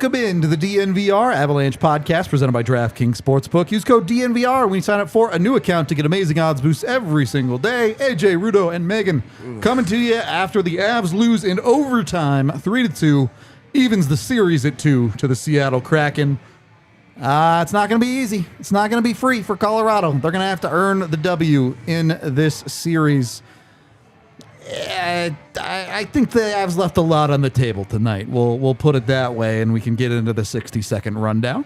Welcome into the DNVR Avalanche Podcast presented by DraftKings Sportsbook. Use code DNVR when you sign up for a new account to get amazing odds boosts every single day. AJ, Rudo, and Megan coming to you after the Avs lose in overtime 3-2, evens the series at 2 to the Seattle Kraken. It's not going to be easy. It's not going to be free for Colorado. They're going to have to earn the W in this series. I think the Avs left a lot on the table tonight. We'll put it that way, and we can get into the 60-second rundown.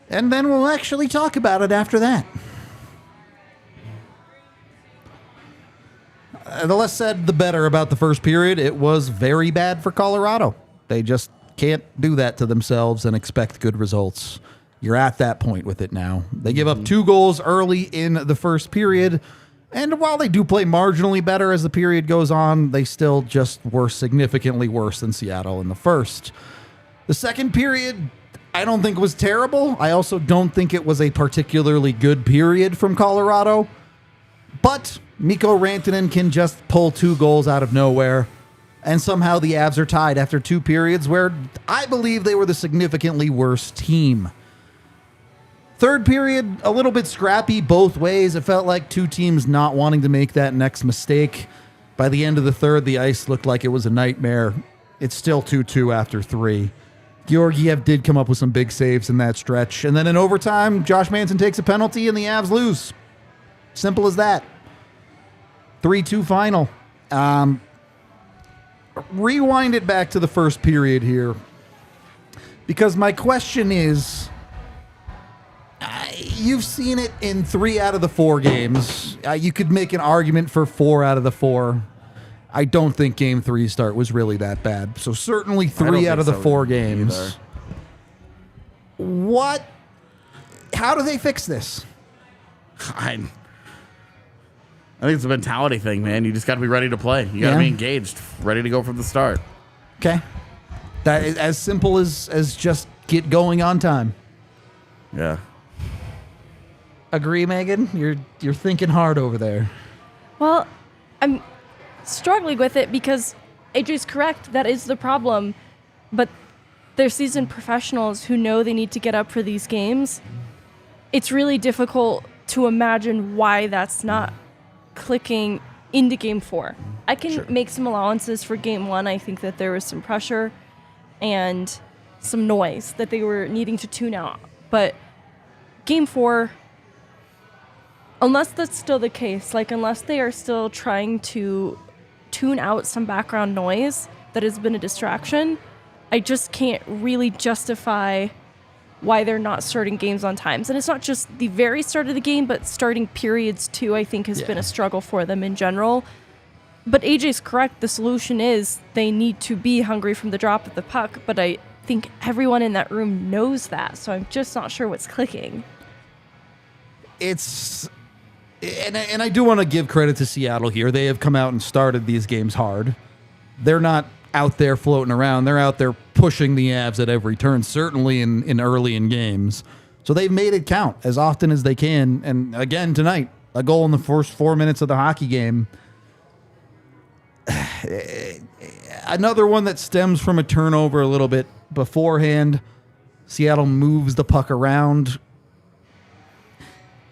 And then we'll actually talk about it after that. The less said, the better about the first period. It was very bad for Colorado. They just can't do that to themselves and expect good results. You're at that point with it now. They give up 2 goals early in the first period. And while they do play marginally better as the period goes on, they still just were significantly worse than Seattle in the first. The second period, I don't think was terrible. I also don't think it was a particularly good period from Colorado. But Mikko Rantanen can just pull 2 goals out of nowhere. And somehow the Avs are tied after 2 periods where I believe they were the significantly worse team. Third period, a little bit scrappy both ways. It felt like 2 teams not wanting to make that next mistake. By the end of the third, the ice looked like it was a nightmare. It's still 2-2 after 3. Georgiev did come up with some big saves in that stretch. And then in overtime, Josh Manson takes a penalty and the Avs lose. Simple as that. 3-2 final. Rewind it back to the first period here. Because my question is, you've seen it in 3 out of the 4 games. You could make an argument for 4 out of the 4. I don't think Game 3 start was really that bad. So certainly 3 out of the 4 games. Either. How do they fix this? I think it's a mentality thing, man. You just got to be ready to play. You got to be engaged, ready to go from the start. Okay. That is as simple as just get going on time. Yeah. Agree, Megan? You're thinking hard over there. Well, I'm struggling with it because AJ's correct. That is the problem. But they're seasoned professionals who know they need to get up for these games. It's really difficult to imagine why that's not clicking into Game 4. I can make some allowances for Game 1. I think that there was some pressure and some noise that they were needing to tune out. But Game 4... unless that's still the case, unless they are still trying to tune out some background noise that has been a distraction, I just can't really justify why they're not starting games on times. And it's not just the very start of the game, but starting periods too, I think has been a struggle for them in general. But AJ's correct. The solution is they need to be hungry from the drop of the puck. But I think everyone in that room knows that. So I'm just not sure what's clicking. And I do want to give credit to Seattle here. They have come out and started these games hard. They're not out there floating around. They're out there pushing the Avs at every turn, certainly in early in games. So they've made it count as often as they can. And again, tonight, a goal in the first 4 minutes of the hockey game. Another one that stems from a turnover a little bit beforehand. Seattle moves the puck around.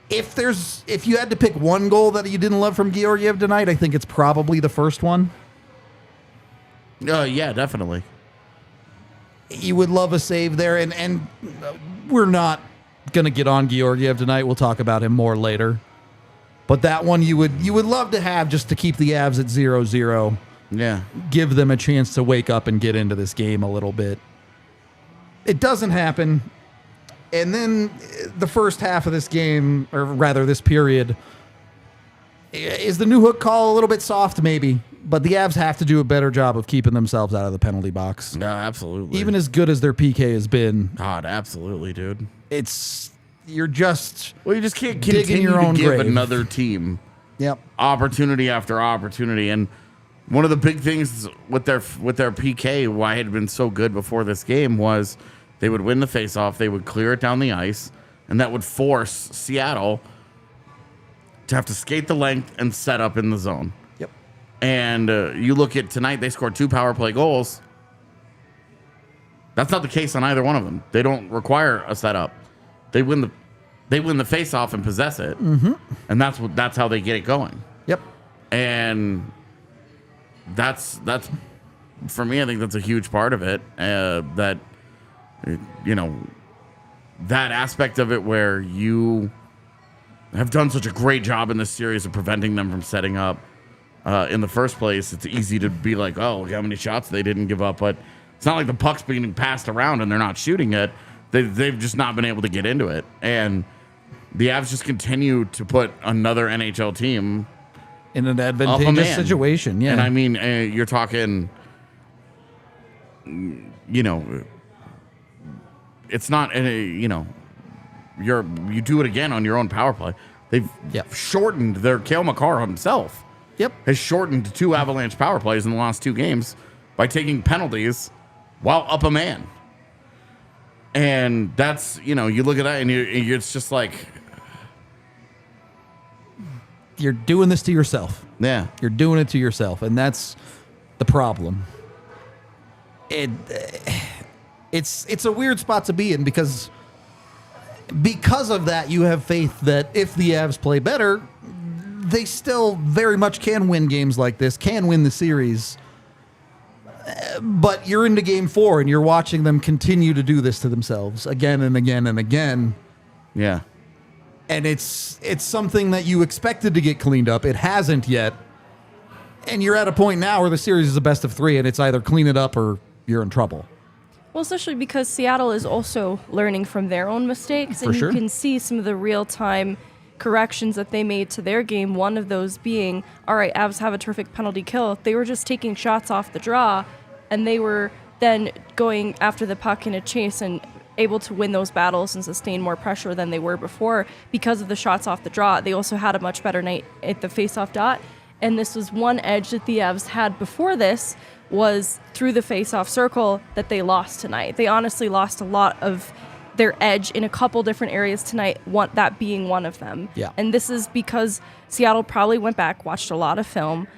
If you had to pick one goal that you didn't love from Georgiev tonight, I think it's probably the first one. Yeah, definitely. You would love a save there, and we're not going to get on Georgiev tonight. We'll talk about him more later. But that one you would love to have just to keep the Avs at 0-0. Yeah. Give them a chance to wake up and get into this game a little bit. It doesn't happen. And then the first half of this game, or rather this period, is the new hook call a little bit soft maybe, but the Avs have to do a better job of keeping themselves out of the penalty box. No, absolutely. Even as good as their PK has been. God, absolutely, dude. You just can't continue your own to give grave. Another team opportunity after opportunity. And one of the big things with their PK, why it had been so good before this game, was they would win the faceoff, they would clear it down the ice, and that would force Seattle to have to skate the length and set up in the zone. Yep. And you look at tonight, they scored 2 power play goals. That's not the case on either one of them. They don't require a setup. They win the face-off and possess it, and that's how they get it going. Yep. And that's for me. I think that's a huge part of it. That that aspect of it where you have done such a great job in this series of preventing them from setting up in the first place. It's easy to be like, oh, look how many shots they didn't give up, but it's not like the puck's being passed around and they're not shooting it. They've just not been able to get into it. And the Avs just continue to put another NHL team in an advantageous situation. Yeah. And I mean, you're talking, it's not, you do it again on your own power play. They've shortened Cale Makar himself. Yep. Has shortened 2 Avalanche power plays in the last 2 games by taking penalties while up a man. And that's, you look at that and it's just like, you're doing this to yourself. Yeah. You're doing it to yourself. And that's the problem. It's a weird spot to be in because of that, you have faith that if the Avs play better, they still very much can win games like this, can win the series. But you're into game 4 and you're watching them continue to do this to themselves again and again and again. Yeah. And it's something that you expected to get cleaned up. It hasn't yet. And you're at a point now where the series is a best of 3 and it's either clean it up or you're in trouble. Well, especially because Seattle is also learning from their own mistakes. For and sure. You can see some of the real-time corrections that they made to their game. One of those being, all right, Avs have a terrific penalty kill. They were just taking shots off the draw, and they were then going after the puck in a chase and able to win those battles and sustain more pressure than they were before because of the shots off the draw. They also had a much better night at the face-off dot, and this was one edge that the Avs had before this was through the face-off circle that they lost tonight. They honestly lost a lot of their edge in a couple different areas tonight, that being one of them. Yeah. And this is because Seattle probably went back, watched a lot of film,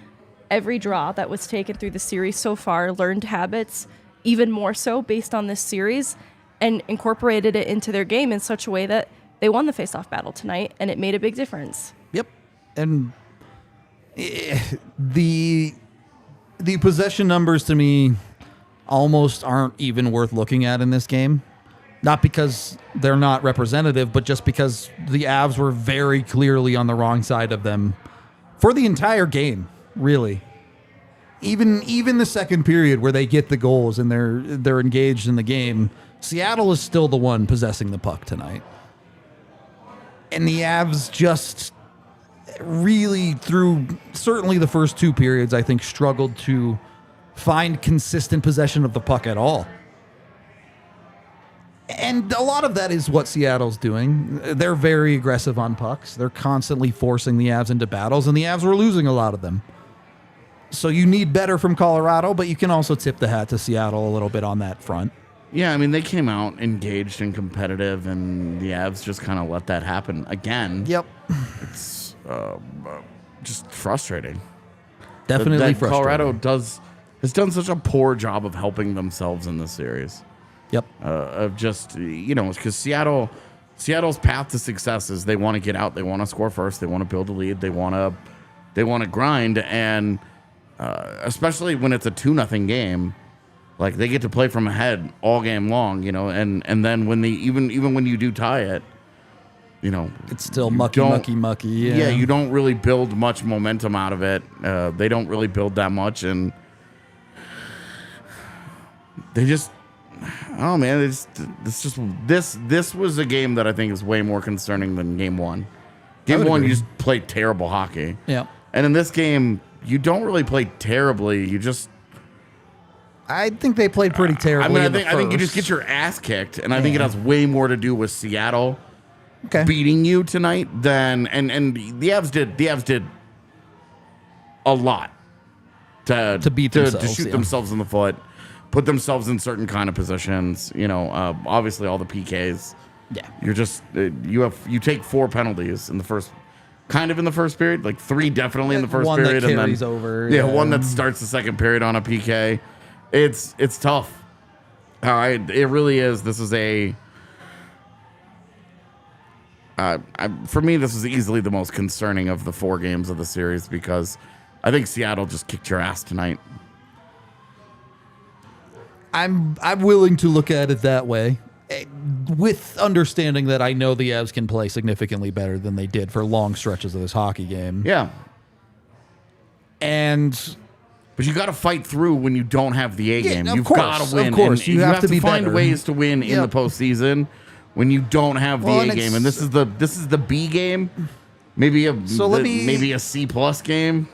every draw that was taken through the series so far, learned habits, even more so based on this series, and incorporated it into their game in such a way that they won the face-off battle tonight, and it made a big difference. Yep. And the possession numbers to me almost aren't even worth looking at in this game. Not because they're not representative, but just because the Avs were very clearly on the wrong side of them for the entire game, really. Even the second period where they get the goals and they're engaged in the game, Seattle is still the one possessing the puck tonight. And the Avs just really, through certainly the first 2 periods, I think struggled to find consistent possession of the puck at all. And a lot of that is what Seattle's doing. They're very aggressive on pucks. They're constantly forcing the Avs into battles, and the Avs were losing a lot of them. So you need better from Colorado, but you can also tip the hat to Seattle a little bit on that front. Yeah, I mean, they came out engaged and competitive, and the Avs just kind of let that happen again. Yep. It's just frustrating. Definitely that frustrating. Colorado has done such a poor job of helping themselves in this series. Yep. Of just, because Seattle's path to success is they want to get out, they want to score first, they want to build a lead, they want to grind, and especially when it's a 2-0 game, like they get to play from ahead all game long, and then when even when you do tie it, it's still mucky. Yeah, you don't really build much momentum out of it. They don't really build that much, and they just. Oh man, this was a game that I think is way more concerning than game 1. Game 1, you just played terrible hockey. Yeah. And in this game, you don't really play terribly. You just. I think they played pretty terribly. I think you just get your ass kicked, and I think it has way more to do with Seattle beating you tonight than and the Avs did a lot to beat themselves, to shoot themselves in the foot. Put themselves in certain kind of positions, obviously all the PKs. Yeah. You're just, you take 4 penalties in the first period, like 3 definitely in the first one period. That carries and then, over. Yeah, one that starts the second period on a PK. It's tough. It really is. This is for me, this is easily the most concerning of the 4 games of the series because I think Seattle just kicked your ass tonight. I'm willing to look at it that way, with understanding that I know the Avs can play significantly better than they did for long stretches of this hockey game. Yeah. But you got to fight through when you don't have the A game. You've got to win. Of course, you have to be find better. ways to win in the postseason when you don't have the A game. And this is the B game. Maybe a C+ game.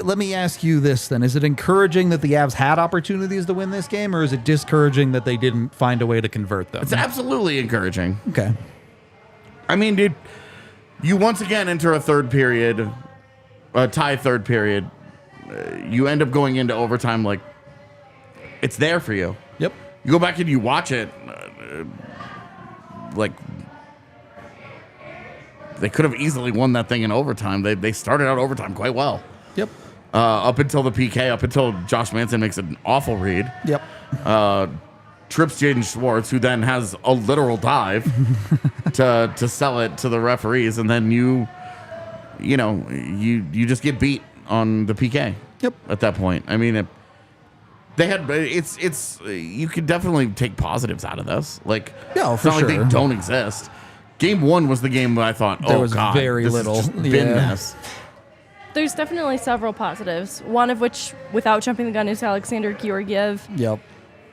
Let me ask you this then. Is it encouraging that the Avs had opportunities to win this game, or is it discouraging that they didn't find a way to convert them? It's absolutely encouraging. Okay. I mean, dude, you once again enter a third period, a tie third period. You end up going into overtime like it's there for you. Yep. You go back and you watch it, like they could have easily won that thing in overtime. They started out overtime quite well. Yep. Up until the PK, up until Josh Manson makes an awful read. Yep. Trips Jaden Schwartz, who then has a literal dive to sell it to the referees, and then you just get beat on the PK. Yep. At that point, I mean, it's you could definitely take positives out of this. Like, no, it's for not sure. like they don't exist. Game 1 was the game that I thought, There was God, very this little. has just been this. There's definitely several positives. One of which, without jumping the gun, is Alexandar Georgiev. Yep.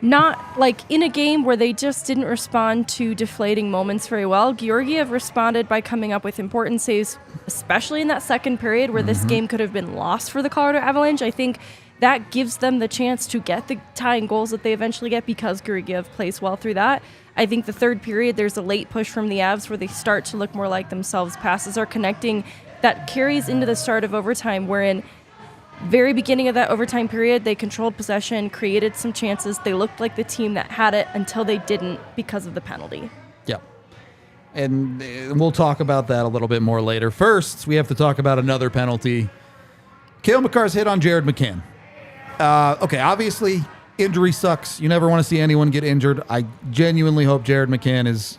Not like in a game where they just didn't respond to deflating moments very well. Georgiev responded by coming up with important saves, especially in that second period where this game could have been lost for the Colorado Avalanche. I think that gives them the chance to get the tying goals that they eventually get because Georgiev plays well through that. I think the third period, there's a late push from the Avs where they start to look more like themselves. Passes are connecting. That carries into the start of overtime, wherein very beginning of that overtime period, they controlled possession, created some chances. They looked like the team that had it until they didn't because of the penalty. Yep. And we'll talk about that a little bit more later. First, we have to talk about another penalty. Cale Makar's hit on Jared McCann. Okay, obviously, injury sucks. You never want to see anyone get injured. I genuinely hope Jared McCann is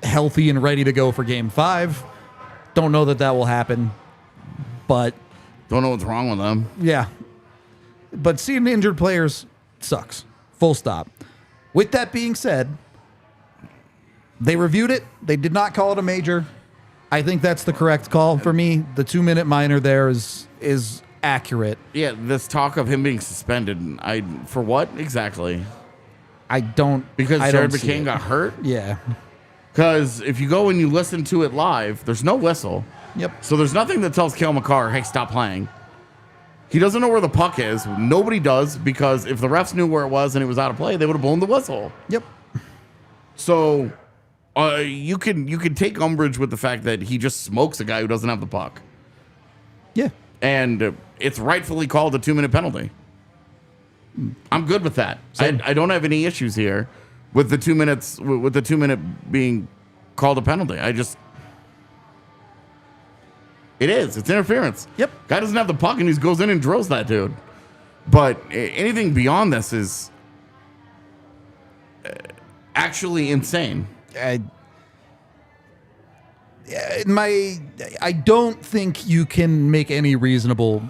healthy and ready to go for Game 5. Don't know that will happen, but... Don't know what's wrong with them. Yeah. But seeing injured players sucks. Full stop. With that being said, they reviewed it. They did not call it a major. I think that's the correct call for me. The 2-minute minor there is accurate. Yeah, this talk of him being suspended, for what exactly? Because Jared McCann got hurt? Yeah. Because if you go and you listen to it live, there's no whistle. Yep. So there's nothing that tells Cale Makar, hey, stop playing. He doesn't know where the puck is. Nobody does, because if the refs knew where it was and it was out of play, they would have blown the whistle. Yep. So you can take umbrage with the fact that he just smokes a guy who doesn't have the puck. Yeah. And it's rightfully called a 2-minute penalty. I'm good with that. I don't have any issues here with the 2 minutes, with the 2-minute being called a penalty. It's interference. Yep. Guy doesn't have the puck and he goes in and drills that dude. But anything beyond this is actually insane. I don't think you can make any reasonable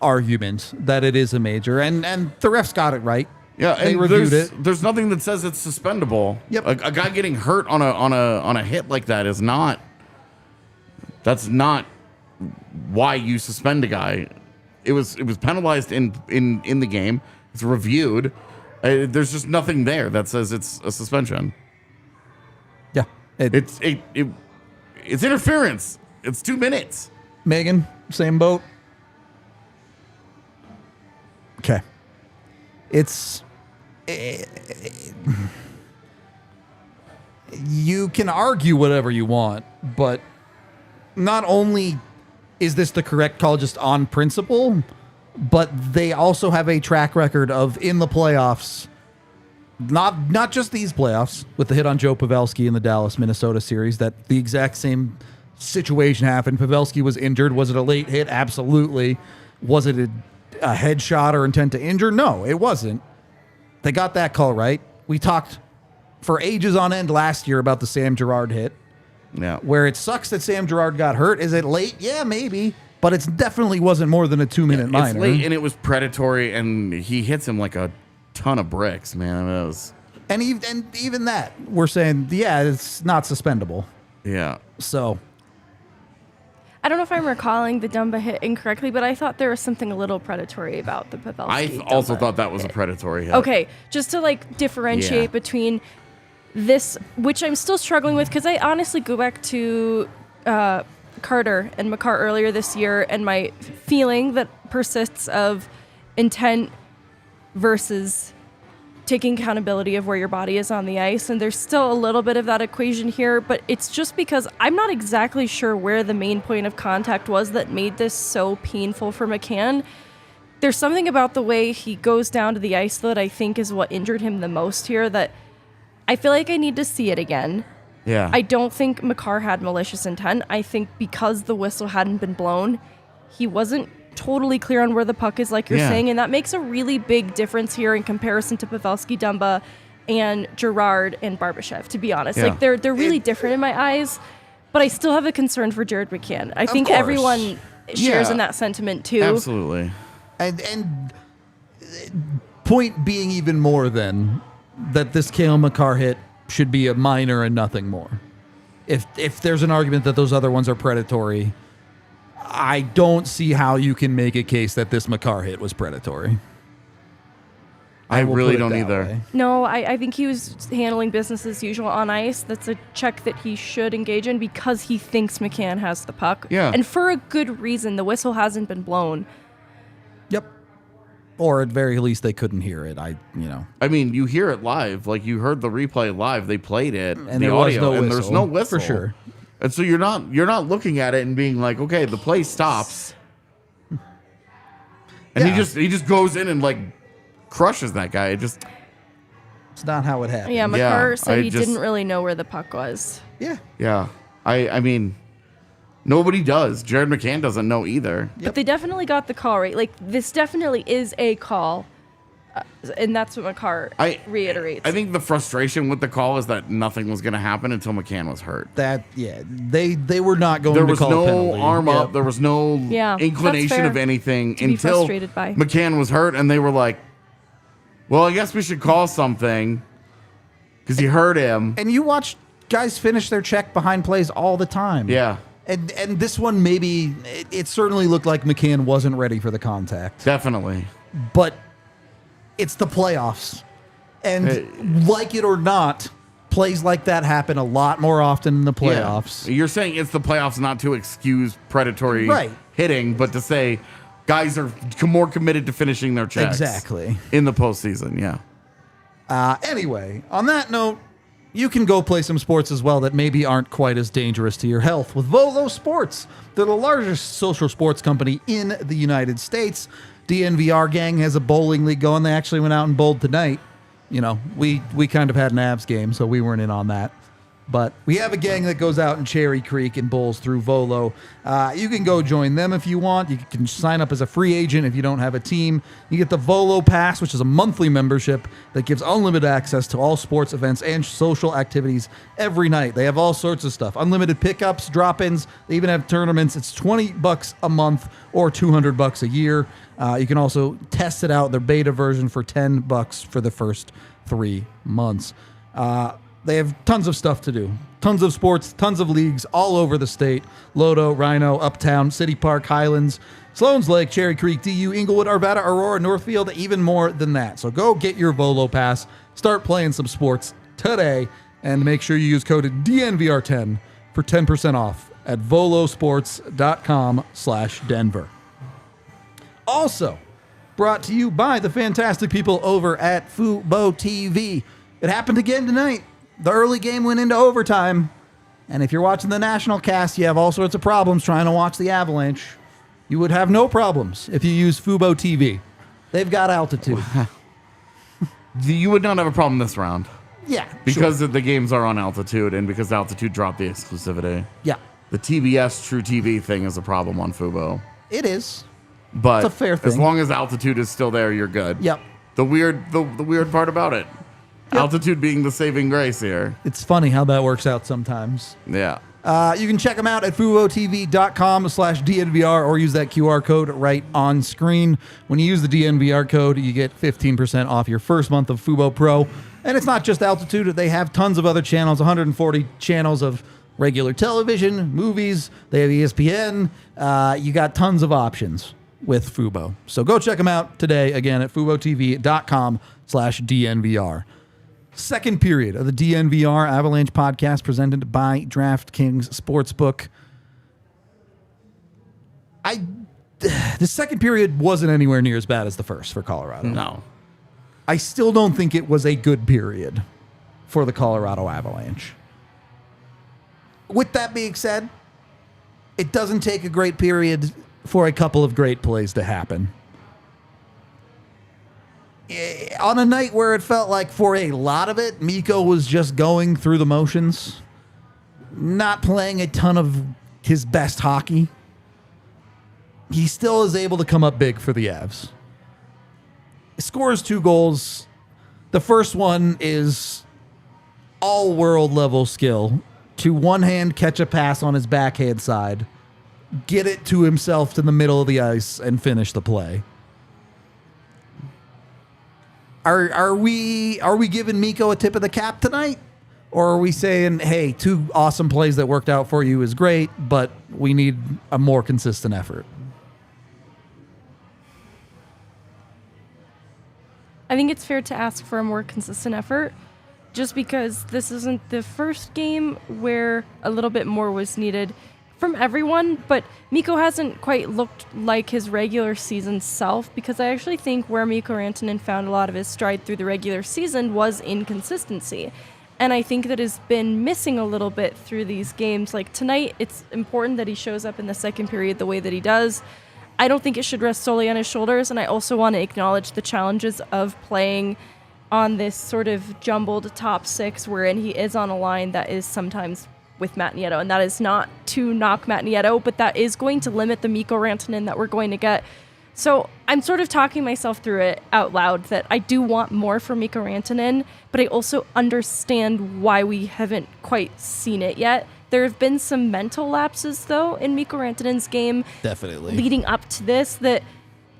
argument that it is a major, and the refs got it right. Yeah, they and reviewed it. There's nothing that says it's suspendable. Yep. A guy getting hurt on a hit like that is not. That's not why you suspend a guy. It was penalized in the game. It's reviewed. There's just nothing there that says it's a suspension. Yeah. It's interference. It's 2 minutes. Megan, same boat. Okay. You can argue whatever you want, but not only is this the correct call just on principle, but they also have a track record of in the playoffs, not just these playoffs, with the hit on Joe Pavelski in the Dallas-Minnesota series, that the exact same situation happened. Pavelski was injured. Was it a late hit? Absolutely. Was it a headshot or intent to injure? No, it wasn't. They got that call right. we talked for ages on end last year about the Sam Girard hit, Yeah. where it sucks that Sam Girard got hurt. Is it late? Yeah, maybe. But it definitely wasn't more than a 2-minute minor. It's late, and it was predatory, and he hits him like a ton of bricks, man. I mean, it was, And even that, we're saying, yeah, it's not suspendable. yeah. So, I don't know if I'm recalling the Dumba hit incorrectly, but I thought there was something a little predatory about the Pavelski. I also Dumba thought that was a hit. predatory hit. Okay, just to like differentiate Yeah. between this, which I'm still struggling with, because I honestly go back to Carter and McCart earlier this year, and my feeling that persists of intent versus taking accountability of where your body is on the ice. And there's still a little bit of that equation here, but it's just because I'm not exactly sure where the main point of contact was that made this so painful for McCann. There's something about the way he goes down to the ice that I think is what injured him the most here, that I feel like I need to see it again. Yeah. I don't think Makar had malicious intent. I think because the whistle hadn't been blown, he wasn't totally clear on where the puck is, like you're saying, and that makes a really big difference here in comparison to Pavelski, Dumba, and Girard and Barbashev, to be honest. Yeah. Like they're really different in my eyes, but I still have a concern for Jared McCann. I think course. everyone shares Yeah. in that sentiment too. Absolutely. and point being even more than that this Cale Makar hit should be a minor and nothing more. If there's an argument that those other ones are predatory, I don't see how you can make a case that this Makar hit was predatory. I will really put it don't that either. way. No, I think he was handling business as usual on ice. That's a check that he should engage in because he thinks McCann has the puck. Yeah. And for a good reason. The whistle hasn't been blown. Yep. Or at very least they couldn't hear it. I mean, you hear it live. Like you heard the replay live. They played it, And the there was audio, no and there's whistle, no whistle for sure. And so you're not looking at it and being like, okay, the play stops, and Yeah. he just goes in and like crushes that guy. It's not how it happened. Yeah, Makar said I he just- didn't really know where the puck was. Yeah. I mean, nobody does. Jared McCann doesn't know either. But they definitely got the call right. Like, this definitely is a call. And that's what Makar reiterates. I think the frustration with the call is that nothing was going to happen until McCann was hurt. They were not going There to was call a no penalty. arm Yep. up. There was no Yeah, that's inclination fair of anything to be until frustrated by. McCann was hurt, and they were like, well, I guess we should call something because he hurt him. And you watch guys finish their check behind plays all the time. Yeah, And this one, maybe, it certainly looked like McCann wasn't ready for the contact. definitely. But it's the playoffs. And like it or not, plays like that happen a lot more often in the playoffs. Yeah. You're saying it's the playoffs not to excuse predatory Right. hitting, but to say guys are more committed to finishing their checks. Exactly. In the postseason, yeah. Anyway, on that note, you can go play some sports as well that maybe aren't quite as dangerous to your health with Volo Sports. They're the largest social sports company in the United States. DNVR gang has a bowling league going. They actually went out and bowled tonight. You know, we kind of had an Avs game, so we weren't in on that. But we have a gang that goes out in Cherry Creek and bowls through Volo. You can go join them if you want. You can sign up as a free agent if you don't have a team. You get the Volo Pass, which is a monthly membership that gives unlimited access to all sports events and social activities every night. They have all sorts of stuff. Unlimited pickups, drop-ins. They even have tournaments. It's $20 a month or $200 a year. You can also test it out, their beta version, for $10 for the first 3 months. They have tons of stuff to do. Tons of sports, tons of leagues all over the state. Lodo, Rhino, Uptown, City Park, Highlands, Sloan's Lake, Cherry Creek, DU, Inglewood, Arvada, Aurora, Northfield, even more than that. So go get your Volo Pass. Start playing some sports today. And make sure you use code DNVR10 for 10% off at volosports.com/Denver. Also, brought to you by the fantastic people over at Fubo TV. It happened again tonight. The early game went into overtime. And if you're watching the national cast, you have all sorts of problems trying to watch the Avalanche. You would have no problems if you use Fubo TV. They've got altitude. You would not have a problem this round. Yeah. Because the games are on altitude and because altitude dropped the exclusivity. Yeah. The TBS True TV thing is a problem on Fubo. It is. But It's a fair as thing. long as altitude is still there, you're good. Yep. The weird part about it. Altitude being the saving grace here. It's funny how that works out sometimes. Yeah. You can check them out at FuboTV.com/DNVR or use that QR code right on screen. When you use the DNVR code, you get 15% off your first month of Fubo Pro. And it's not just Altitude. They have tons of other channels, 140 channels of regular television, movies. They have ESPN. You got tons of options with Fubo. So go check them out today, again, at FuboTV.com/DNVR. Second period of the DNVR Avalanche podcast presented by DraftKings Sportsbook. The second period wasn't anywhere near as bad as the first for Colorado. No. I still don't think it was a good period for the Colorado Avalanche. With that being said, it doesn't take a great period for a couple of great plays to happen. On a night where it felt like for a lot of it, Mikko was just going through the motions, not playing a ton of his best hockey, he still is able to come up big for the Avs. He scores 2 goals. The first one is all world level skill to one hand catch a pass on his backhand side, get it to himself to the middle of the ice, and finish the play. Are we giving Mikko a tip of the cap tonight? Or are we saying, hey, 2 awesome plays that worked out for you is great, but we need a more consistent effort? I think it's fair to ask for a more consistent effort, just because this isn't the first game where a little bit more was needed from everyone, but Mikko hasn't quite looked like his regular season self, because I actually think where Mikko Rantanen found a lot of his stride through the regular season was inconsistency. And I think that has been missing a little bit through these games. Like tonight, it's important that he shows up in the second period the way that he does. I don't think it should rest solely on his shoulders, and I also want to acknowledge the challenges of playing on this sort of jumbled top 6 wherein he is on a line that is sometimes with Matt Nieto, and that is not to knock Matt Nieto, but that is going to limit the Mikko Rantanen that we're going to get. So I'm sort of talking myself through it out loud that I do want more from Mikko Rantanen, but I also understand why we haven't quite seen it yet. There have been some mental lapses, though, in Mikko Rantanen's game. Definitely. Leading up to this that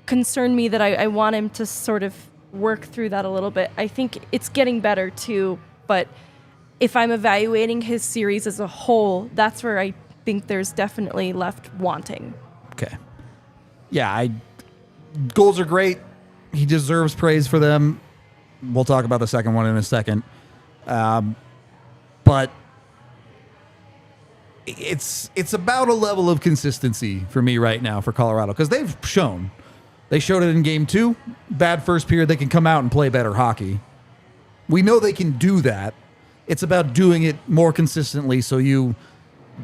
concern me, that I want him to sort of work through that a little bit. I think it's getting better, too, but if I'm evaluating his series as a whole, that's where I think there's definitely left wanting. Okay. Yeah, goals are great. He deserves praise for them. We'll talk about the second one in a second. But it's about a level of consistency for me right now for Colorado, because they've shown. They showed it in game 2. Bad first period, they can come out and play better hockey. We know they can do that. It's about doing it more consistently so you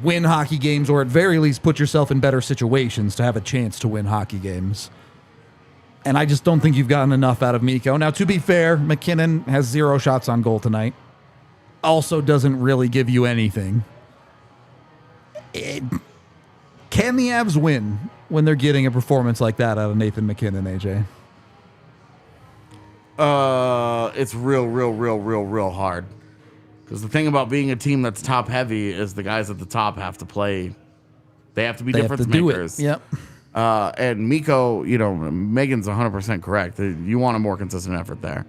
win hockey games, or at very least put yourself in better situations to have a chance to win hockey games. And I just don't think you've gotten enough out of Mikko. Now, to be fair, McKinnon has 0 shots on goal tonight. Also doesn't really give you anything. Can the Avs win when they're getting a performance like that out of Nathan McKinnon, AJ? It's real hard. Because the thing about being a team that's top heavy is the guys at the top have to play. They have to be difference makers. Yep. And Mikko, Megan's 100% correct. You want a more consistent effort there.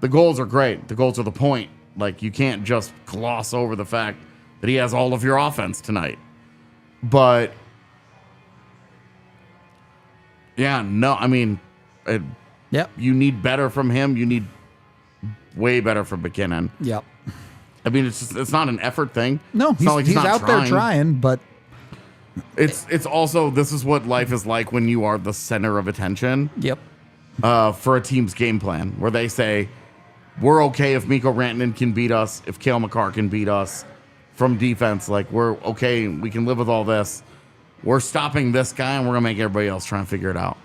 The goals are great. The goals are the point. Like, you can't just gloss over the fact that he has all of your offense tonight. But, yeah, no, I mean, you need better from him. You need way better from McKinnon. Yep. I mean, it's not an effort thing. No, he's out there trying, but it's also, this is what life is like when you are the center of attention. Yep. For a team's game plan, where they say, we're okay if Mikko Rantanen can beat us, if Cale Makar can beat us from defense. Like, we're okay, we can live with all this. We're stopping this guy, and we're going to make everybody else try and figure it out.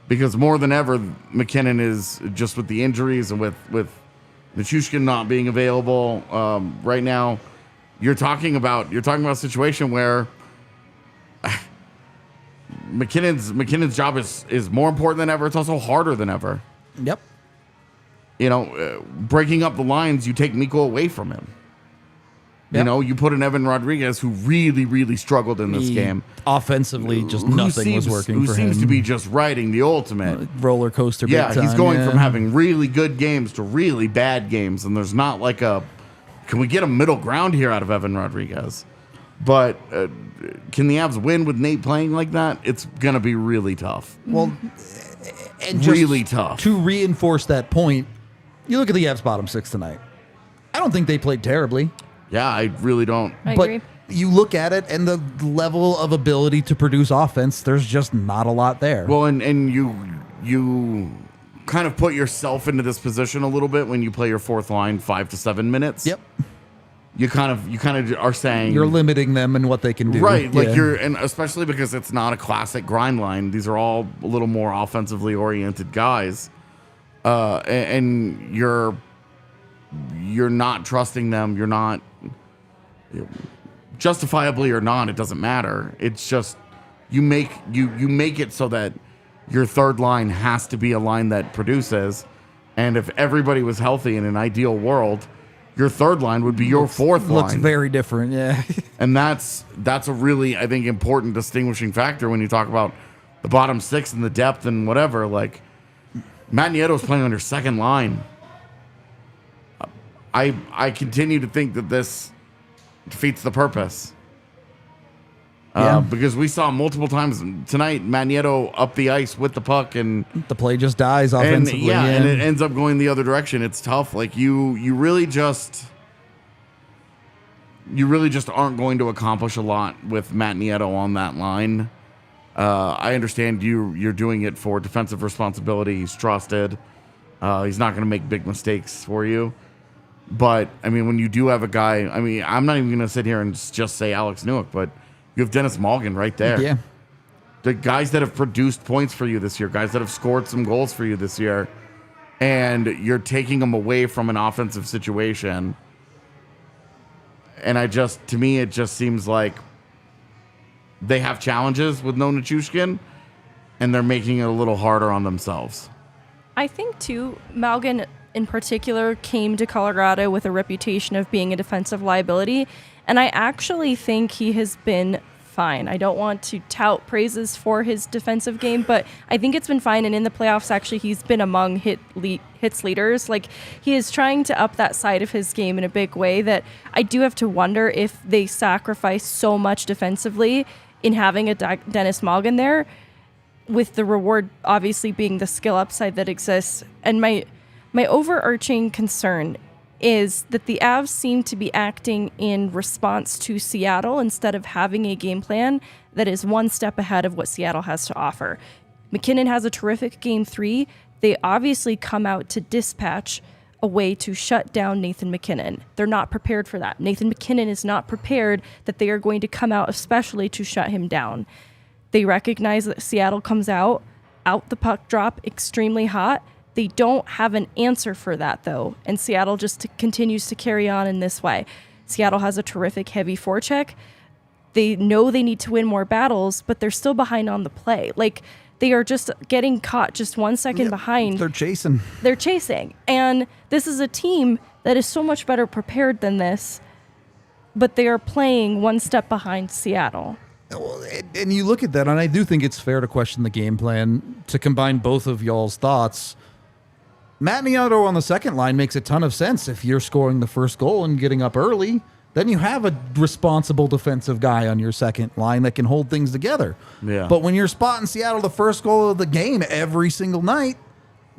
Because more than ever, McKinnon is, just with the injuries and with Nichushkin not being available right now, you're talking about a situation where McKinnon's job is more important than ever. It's also harder than ever. Yep. breaking up the lines, you take Mikko away from him. Yep. You put in Evan Rodriguez, who really, really struggled in this game. Offensively, just nothing was working for him. Who seems to be just riding the ultimate roller coaster. Yeah, big time. he's going from having really good games to really bad games, and there's not like can we get a middle ground here out of Evan Rodriguez? But can the Avs win with Nate playing like that? It's going to be really tough. Well, and just really tough. To reinforce that point, you look at the Avs bottom six tonight. I don't think they played terribly. Yeah, I really don't. I but agree. You look at it and the level of ability to produce offense, there's just not a lot there. Well, and you kind of put yourself into this position a little bit when you play your fourth line 5 to 7 minutes. Yep. You kind of are saying You're limiting them in what they can do. Right. Like Yeah. and especially because it's not a classic grind line. These are all a little more offensively oriented guys. And you're not trusting them. You're not justifiably or not. It doesn't matter. It's just you make it so that your third line has to be a line that produces. And if everybody was healthy in an ideal world, your third line would be your fourth line. Looks very different, yeah. And that's a really, I think, important distinguishing factor when you talk about the bottom six and the depth and whatever. Like, Matt Nieto's playing on your second line. I continue to think that this defeats the purpose. Because we saw multiple times tonight, Matt Nieto up the ice with the puck, and The play just dies offensively. and it ends up going the other direction. It's tough. Like you really just aren't going to accomplish a lot with Matt Nieto on that line. I understand you're doing it for defensive responsibility. He's trusted. He's not going to make big mistakes for you. But, I mean, when you do have a guy, I mean, I'm not even going to sit here and just say Alex Newhook, but you have Dennis Malgin right there. Yeah. The guys that have produced points for you this year, guys that have scored some goals for you this year, and you're taking them away from an offensive situation. And to me, it just seems like they have challenges with no Nichushkin, and they're making it a little harder on themselves. I think, too, Malgin in particular came to Colorado with a reputation of being a defensive liability, and I actually think he has been fine. I don't want to tout praises for his defensive game, but I think it's been fine, and in the playoffs, actually, he's been among hits leaders. Like, he is trying to up that side of his game in a big way that I do have to wonder if they sacrifice so much defensively in having a Dennis Malgin there, with the reward obviously being the skill upside that exists. And my overarching concern is that the Avs seem to be acting in response to Seattle instead of having a game plan that is one step ahead of what Seattle has to offer. McKinnon has a terrific Game 3. They obviously come out to dispatch a way to shut down Nathan McKinnon. They're not prepared for that. Nathan McKinnon is not prepared that they are going to come out especially to shut him down. They recognize that Seattle comes out the puck drop, extremely hot. They don't have an answer for that, though, and Seattle just continues to carry on in this way. Seattle has a terrific heavy forecheck. They know they need to win more battles, but they're still behind on the play. Like, they are just getting caught just 1 second behind. They're chasing. They're chasing. And this is a team that is so much better prepared than this, but they are playing one step behind Seattle. And you look at that, and I do think it's fair to question the game plan. To combine both of y'all's thoughts, Matt Nieto on the second line makes a ton of sense. If you're scoring the first goal and getting up early, then you have a responsible defensive guy on your second line that can hold things together. Yeah. But when you're spotting Seattle the first goal of the game every single night,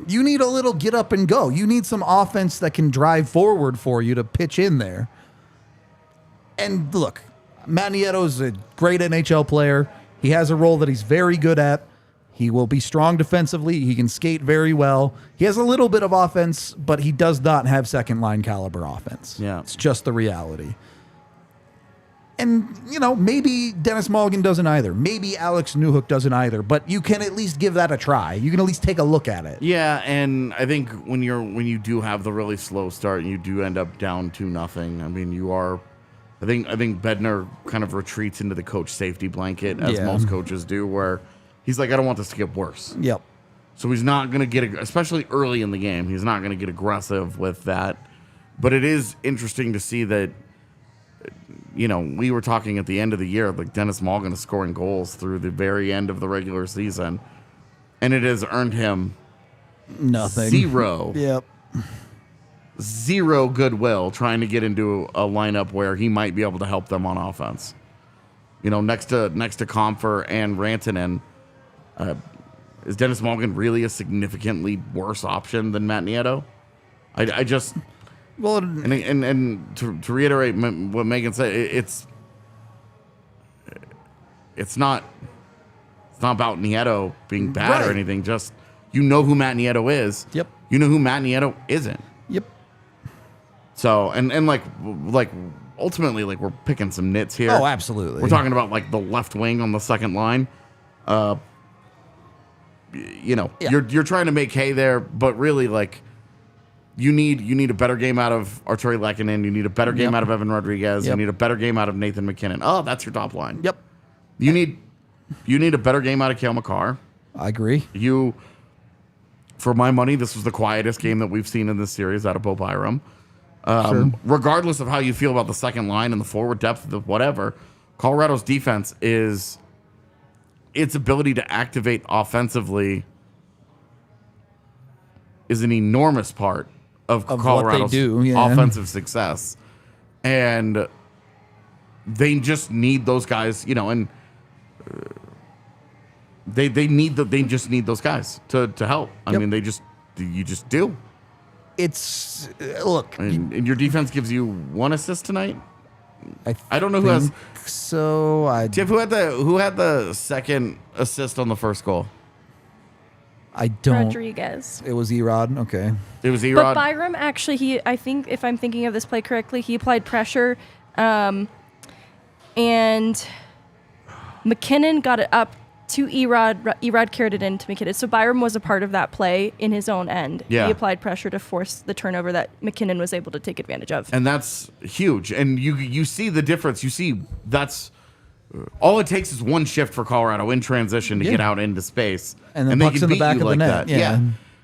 you need a little get up and go. You need some offense that can drive forward for you to pitch in there. And look, Matt Nieto is a great NHL player. He has a role that he's very good at. He will be strong defensively. He can skate very well. He has a little bit of offense, but he does not have second-line caliber offense. Yeah. It's just the reality. And, maybe Dennis Malgin doesn't either. Maybe Alex Newhook doesn't either. But you can at least give that a try. You can at least take a look at it. Yeah, and I think when you do have the really slow start and you do end up down 2-0, I mean, you are... I think Bednar kind of retreats into the coach safety blanket, as most coaches do, where he's like, I don't want this to get worse. Yep. So he's not going to get, especially early in the game, he's not going to get aggressive with that. But it is interesting to see that, we were talking at the end of the year, like Dennis Malgin is scoring goals through the very end of the regular season. And it has earned him nothing. Zero goodwill trying to get into a lineup where he might be able to help them on offense. Next to Comfer and Rantanen, is Dennis Malgin really a significantly worse option than Matt Nieto? I just and to reiterate what Megan said, it's not about Nieto being bad or anything. Just who Matt Nieto is. Yep. You know who Matt Nieto isn't. Yep. So and like ultimately we're picking some nits here. Oh, absolutely. We're talking about the left wing on the second line. You're trying to make hay there, but really you need a better game out of Artturi Lehkonen. You need a better game out of Evan Rodriguez. You need a better game out of Nathan McKinnon. Oh, that's your top line. Yep. You need a better game out of Cale Makar. I agree. For my money, this was the quietest game that we've seen in this series out of Bo Byram. Sure. Regardless of how you feel about the second line and the forward depth, whatever, Colorado's defense is its ability to activate offensively is an enormous part of Colorado's offensive success. And they just need those guys, and they just need those guys to help. I mean, you just do. It's look, and your defense gives you 1 assist tonight. I don't know who has. So Jeff, who had the second assist on the first goal? I don't. Rodriguez. It was Erod. Okay. It was Erod. But Byram actually, I think if I'm thinking of this play correctly, he applied pressure, and McKinnon got it up to Erod. Erod carried it into McKinnon. So Byram was a part of that play in his own end. Yeah. He applied pressure to force the turnover that McKinnon was able to take advantage of. And that's huge. And you see the difference. You see that's all it takes is one shift for Colorado in transition to get out into space, and then pucks in the back of the net. Yeah.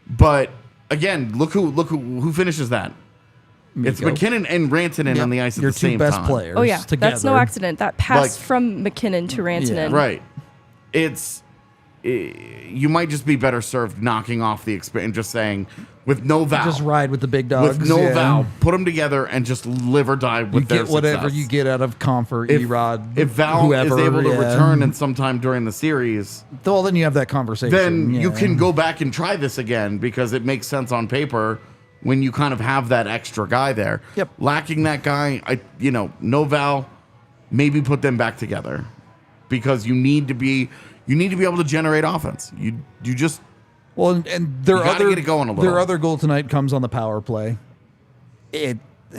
But again, look who finishes that. Mikko. It's McKinnon and Rantanen on the ice at the same time. Your two best players. Oh yeah, together. that's no accident. That pass from McKinnon to Rantanen. Yeah. Right. You might just be better served knocking off the experience, just saying with no Val. Just ride with the big dogs. With no Val, put them together and just live or die with their success. You get whatever you get out of Comfort, Erod, if Val whoever, is able to return in sometime during the series, well, then you have that conversation. Then you can go back and try this again because it makes sense on paper when you kind of have that extra guy there. Yep. Lacking that guy, no Val, maybe put them back together because you need to be able to generate offense. You just and their get it going a little. Their other goal tonight comes on the power play.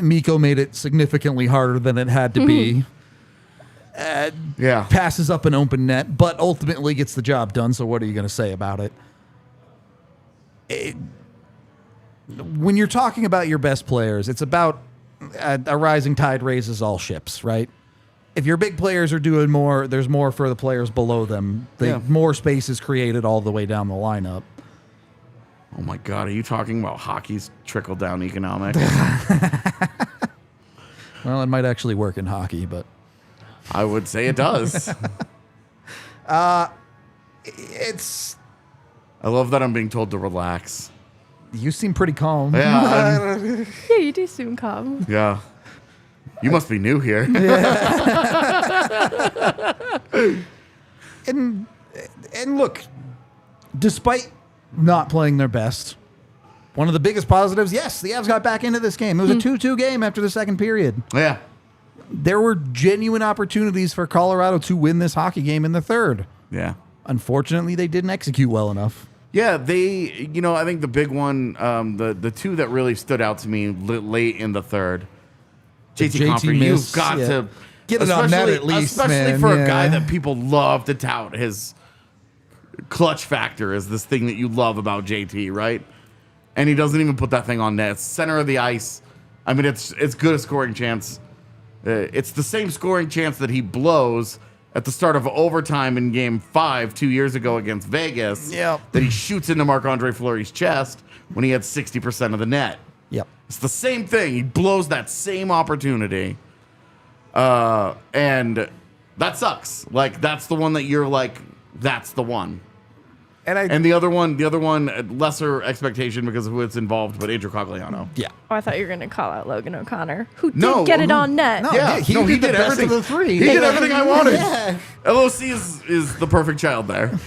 Mikko made it significantly harder than it had to be. Passes up an open net, but ultimately gets the job done. So what are you going to say about it? When you're talking about your best players, it's about a rising tide raises all ships, right? If your big players are doing more, there's more for the players below them. More space is created all the way down the lineup. Oh my God, are you talking about hockey's trickle-down economics? Well, it might actually work in hockey, but... I would say it does. It's... I love that I'm being told to relax. You seem pretty calm. Yeah. Yeah, you do seem calm. Yeah. You must be new here. And look, despite not playing their best, one of the biggest positives, yes, the Avs got back into this game. It was a 2-2 game after the second period. Yeah. There were genuine opportunities for Colorado to win this hockey game in the third. Yeah. Unfortunately, they didn't execute well enough. Yeah, I think the big one, the two that really stood out to me late in the third, JT Compher, you've got to get it on net at least, especially for a guy that people love to tout his clutch factor is this thing that you love about JT, right? And he doesn't even put that thing on net. It's center of the ice. I mean, it's good a scoring chance. It's the same scoring chance that he blows at the start of overtime in Game 5 2 years ago against Vegas. Yep. That he shoots into Marc-Andre Fleury's chest when he had 60% of the net. Yep. It's the same thing. He blows that same opportunity. And that sucks. Like, that's the one that you're like, that's the one. And the other one, lesser expectation because of who it's involved, but Adrian Cogliano. Yeah. Oh, I thought you were going to call out Logan O'Connor, who did get it on net. No, Yeah, he did the best of the three. He did everything I wanted. Yeah. LOC is the perfect child there.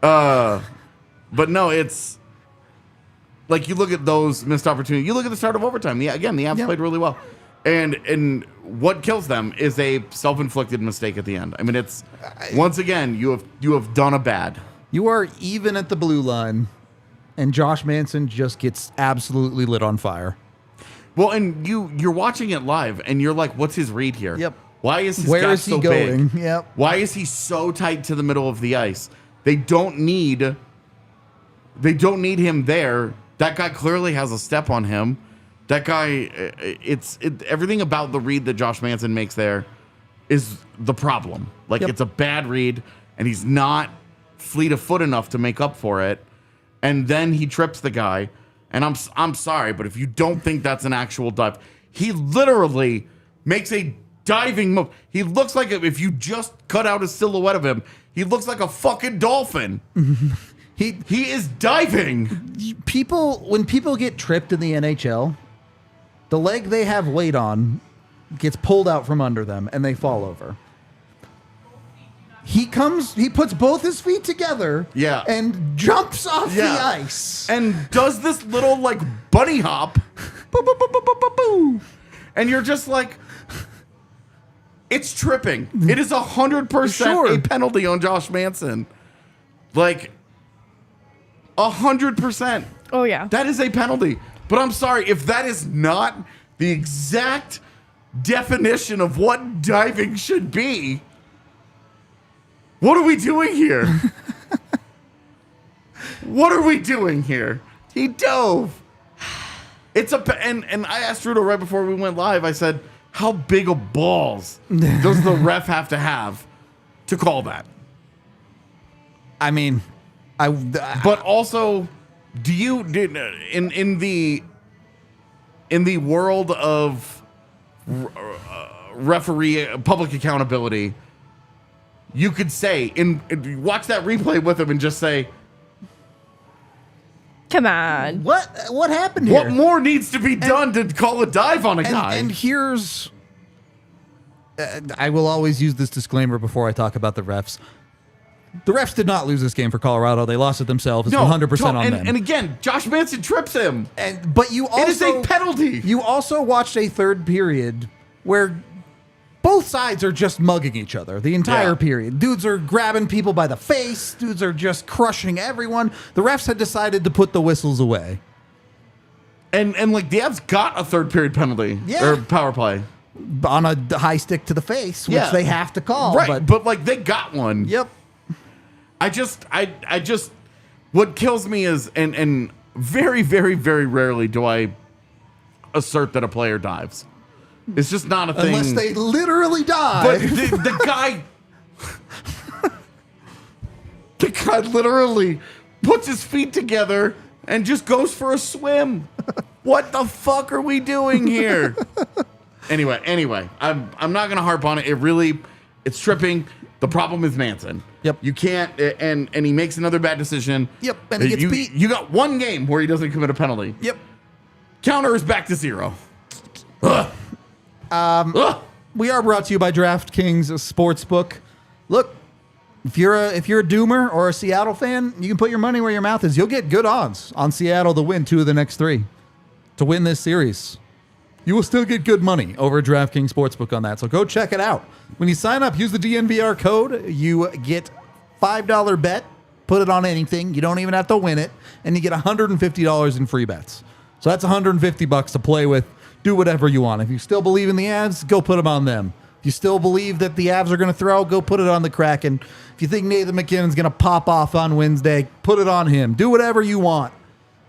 But no, it's like you look at those missed opportunities. You look at the start of overtime. The Avs played really well. And what kills them is a self-inflicted mistake at the end. I mean, it's once again you have done a bad. You are even at the blue line, and Josh Manson just gets absolutely lit on fire. Well, and you're watching it live, and you're like, "What's his read here? Yep. Why is his Where gap is he so going? big? Yep. Why is he so tight to the middle of the ice? They don't need him there. That guy clearly has a step on him. That guy, everything about the read that Josh Manson makes there is the problem. Like, it's a bad read, and he's not fleet of foot enough to make up for it. And then he trips the guy. And I'm sorry, but if you don't think that's an actual dive, he literally makes a diving move. He looks like, if you just cut out a silhouette of him, he looks like a fucking dolphin. He is diving. When people get tripped in the NHL, the leg they have weight on gets pulled out from under them and they fall over. He puts both his feet together and jumps off the ice. And does this little like bunny hop. Boo, boo, boo, boo, boo, boo, boo. And you're just like, it's tripping. It is 100% a penalty on Josh Manson. Like, 100%. Oh, yeah. That is a penalty. But I'm sorry, if that is not the exact definition of what diving should be, what are we doing here? What are we doing here? He dove. And I asked Rudo right before we went live, I said, how big of balls does the ref have to call that? I mean, but also, in the world of referee public accountability, you could say watch that replay with him and just say, come on, what happened here? What more needs to be done to call a dive on a guy? And here's, I will always use this disclaimer before I talk about the refs. The refs did not lose this game for Colorado. They lost it themselves. It's 100% on them. And again, Josh Manson trips him. But you also, it is a penalty. You also watched a third period where both sides are just mugging each other the entire period. Dudes are grabbing people by the face. Dudes are just crushing everyone. The refs had decided to put the whistles away. And like the Avs got a third period penalty or power play on a high stick to the face, which they have to call. Right, but like they got one. Yep. I just, what kills me is, and very, very, very rarely do I assert that a player dives. It's just not a thing. Unless they literally die. But the guy literally puts his feet together and just goes for a swim. What the fuck are we doing here? Anyway, I'm not gonna harp on it. It's tripping. The problem is Manson. Yep. You can't, and he makes another bad decision. Yep. And he gets beat. You got one game where he doesn't commit a penalty. Yep. Counter is back to 0. We are brought to you by DraftKings Sportsbook. Look, if you're a Doomer or a Seattle fan, you can put your money where your mouth is. You'll get good odds on Seattle to win 2 of the next 3 to win this series. You will still get good money over at DraftKings Sportsbook on that. So go check it out. When you sign up, use the DNVR code. You get $5 bet. Put it on anything. You don't even have to win it. And you get $150 in free bets. So that's $150 to play with. Do whatever you want. If you still believe in the Avs, go put them on them. If you still believe that the Avs are going to throw, go put it on the Kraken. If you think Nathan McKinnon's going to pop off on Wednesday, put it on him. Do whatever you want.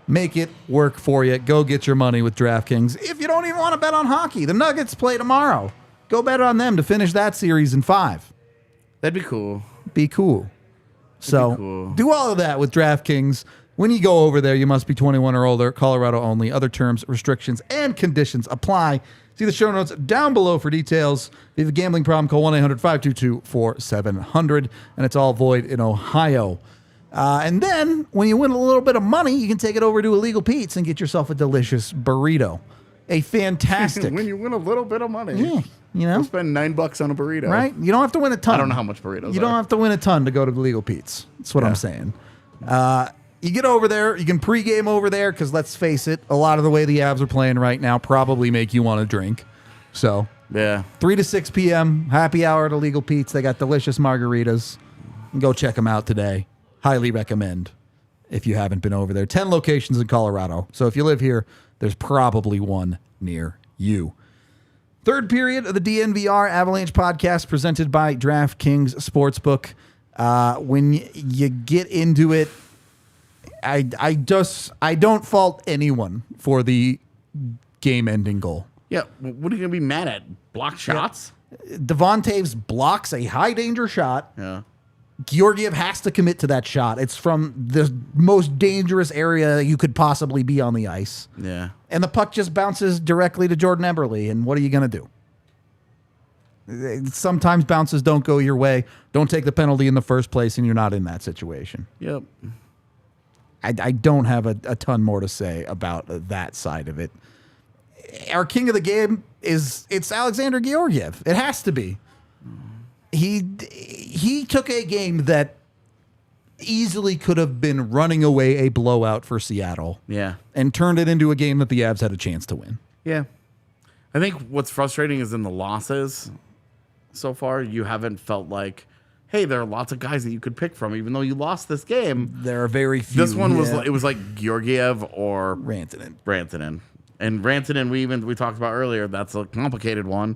Make it work for you. Go get your money with DraftKings. If you don't even want to bet on hockey, the Nuggets play tomorrow. Go bet on them to finish that series in 5. That'd be cool. Be cool. So cool. do all of that with DraftKings. When you go over there, you must be 21 or older, Colorado only. Other terms, restrictions, and conditions apply. See the show notes down below for details. If you have a gambling problem, call 1-800-522-4700, and it's all void in Ohio. And then, when you win a little bit of money, you can take it over to Illegal Pete's and get yourself a delicious burrito. A fantastic... When you win a little bit of money. Yeah, you know? You'll spend $9 on a burrito. Right? You don't have to win a ton. I don't know how much burritos You don't have to win a ton to go to Illegal Pete's. That's what I'm saying. You get over there. You can pregame over there because, let's face it, a lot of the way the Avs are playing right now probably make you want to drink. So, Yeah. 3 to 6 p.m., happy hour at Illegal Pete's. They got delicious margaritas. Go check them out today. Highly recommend if you haven't been over there. 10 locations in Colorado. So if you live here, there's probably one near you. Third period of the DNVR Avalanche Podcast presented by DraftKings Sportsbook. When you get into it, I don't fault anyone for the game-ending goal. Yeah. What are you going to be mad at? Block shots? Devontae's blocks a high-danger shot. Yeah. Georgiev has to commit to that shot. It's from the most dangerous area you could possibly be on the ice. Yeah. And the puck just bounces directly to Jordan Eberle. And what are you going to do? Sometimes bounces don't go your way. Don't take the penalty in the first place, and you're not in that situation. Yep. I don't have a ton more to say about that side of it. Our king of the game it's Alexandar Georgiev. It has to be. He took a game that easily could have been running away a blowout for Seattle. Yeah. And turned it into a game that the Avs had a chance to win. Yeah. I think what's frustrating is in the losses so far, you haven't felt like, hey, there are lots of guys that you could pick from, even though you lost this game. There are very few. This one was like Georgiev or Rantanen. And Rantanen, we talked about earlier, that's a complicated one.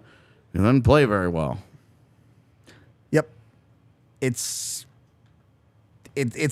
He didn't play very well. Yep. It's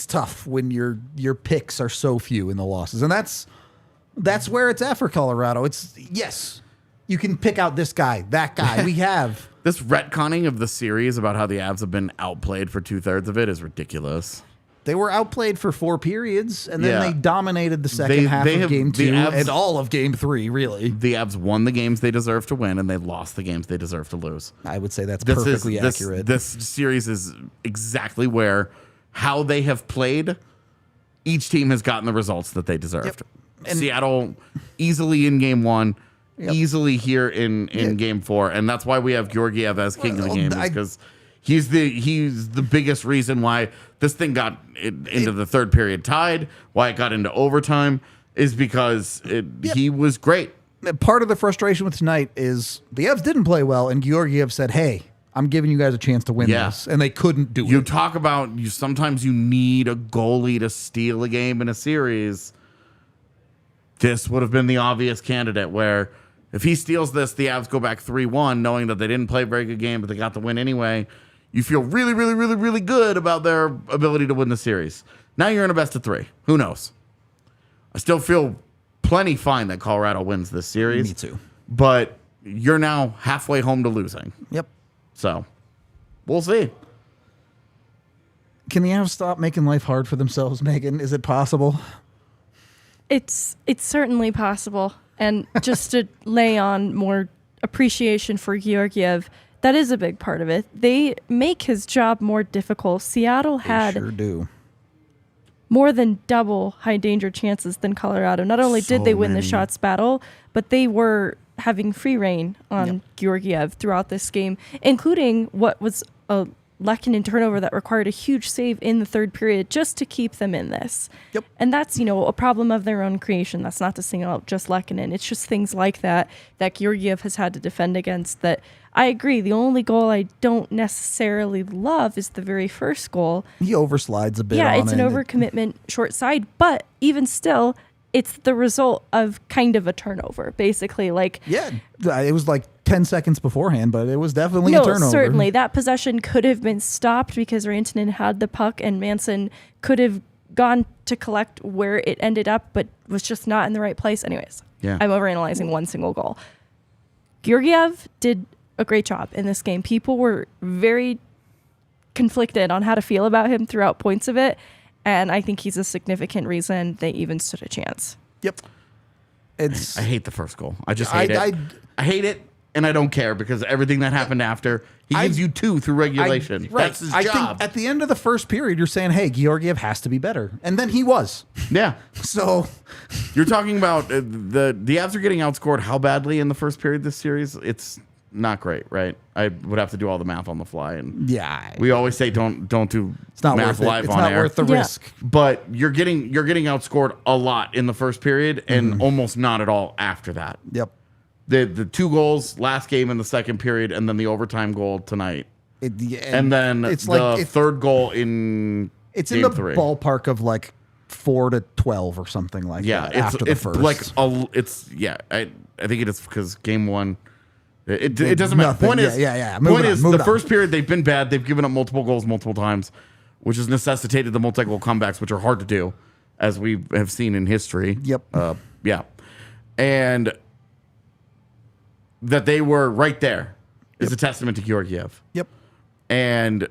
tough when your picks are so few in the losses. And that's where it's at for Colorado. It's yes, you can pick out this guy, that guy. We have this retconning of the series about how the Avs have been outplayed for 2/3 of it is ridiculous. They were outplayed for 4 periods, and then Yeah. they dominated the second half of Game 2 Avs, and all of Game 3, really. The Avs won the games they deserve to win, and they lost the games they deserve to lose. I would say that's perfectly accurate. This series is exactly where how they have played, each team has gotten the results that they deserved. Yep. And Seattle easily in Game 1, Yep. easily here in Game 4, and that's why we have Georgiev as king of the game, because he's the biggest reason why this thing got into the third period tied, why it got into overtime, is because he was great. Part of the frustration with tonight is the Avs didn't play well, and Georgiev said, hey, I'm giving you guys a chance to win this, and they couldn't do it. You talk about sometimes you need a goalie to steal a game in a series. This would have been the obvious candidate where if he steals this, the Avs go back 3-1, knowing that they didn't play a very good game, but they got the win anyway. You feel really, really, really, really good about their ability to win the series. Now you're in a best of 3. Who knows? I still feel plenty fine that Colorado wins this series. Me too. But you're now halfway home to losing. Yep. So we'll see. Can the Avs stop making life hard for themselves, Megan? Is it possible? It's certainly possible. And just to lay on more appreciation for Georgiev, that is a big part of it. They make his job more difficult. Seattle had They sure do. more than double high danger chances than Colorado. Not only did they win the shots battle, but they were having free reign on Georgiev throughout this game, including what was a Lehkonen turnover that required a huge save in the third period just to keep them in this. Yep. And that's, a problem of their own creation. That's not to single out just Lehkonen. It's just things like that Georgiev has had to defend against that. I agree. The only goal I don't necessarily love is the very first goal. He overslides a bit. Yeah, on it's an it. overcommitment short side, but even still, it's the result of kind of a turnover, basically. Yeah, it was like 10 seconds beforehand, but it was definitely a turnover. Certainly. That possession could have been stopped because Rantanen had the puck and Manson could have gone to collect where it ended up, but was just not in the right place. Anyways, I'm overanalyzing one single goal. Georgiev did a great job in this game. People were very conflicted on how to feel about him throughout points of it. And I think he's a significant reason they even stood a chance. Yep. I hate the first goal. I just hate it. I hate it, and I don't care because everything that happened after, he gives you 2 through regulation. That's his job. Think at the end of the first period, you're saying, hey, Georgiev has to be better. And then he was. Yeah. So you're talking about the Avs are getting outscored how badly in the first period this series? It's not great, right? I would have to do all the math on the fly, and we always say don't do math live on air. It's not worth the risk. But you're getting outscored a lot in the first period, and almost not at all after that. Yep. The 2 goals last game in the second period, and then the overtime goal tonight, and then it's the third goal in it's game in the 3. Ballpark of like 4-12 or something like that. After the first, I think it is because game 1. It doesn't matter. Point is, the first period they've been bad. They've given up multiple goals multiple times, which has necessitated the multi-goal comebacks, which are hard to do, as we have seen in history. Yep. And that they were right there is a testament to Georgiev. Yep. And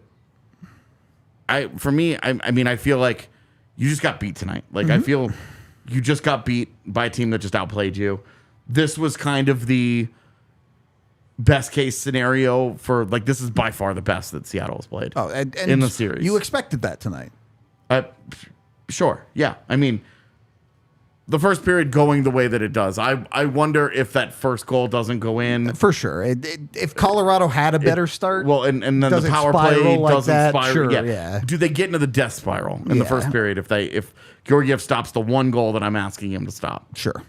I feel like you just got beat tonight. Like I feel you just got beat by a team that just outplayed you. This was kind of the best case scenario for, like, this is by far the best that Seattle has played in the series. You expected that tonight. Sure. Yeah. I mean, the first period going the way that it does, I wonder if that first goal doesn't go in. For sure. If Colorado had a better start. Well, and then the power play doesn't spiral. Sure, yeah. Do they get into the death spiral in the first period if Georgiev stops the one goal that I'm asking him to stop? Sure.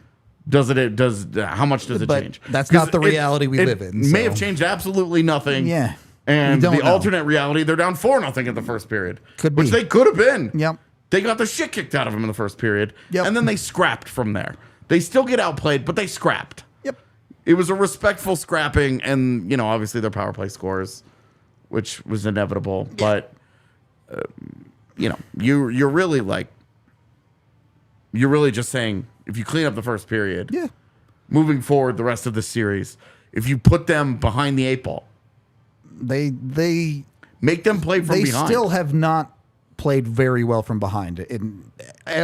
How much does it change? That's not the reality we live in. May have changed absolutely nothing. Yeah. And the alternate reality, they're down 4-0 in the first period. Could be. Which they could have been. Yep. They got the shit kicked out of them in the first period. Yep. And then they scrapped from there. They still get outplayed, but they scrapped. Yep. It was a respectful scrapping, and, obviously their power play scores, which was inevitable. But, you're really just saying, if you clean up the first period, moving forward the rest of the series, if you put them behind the 8 ball, they make them play from behind. They still have not played very well from behind in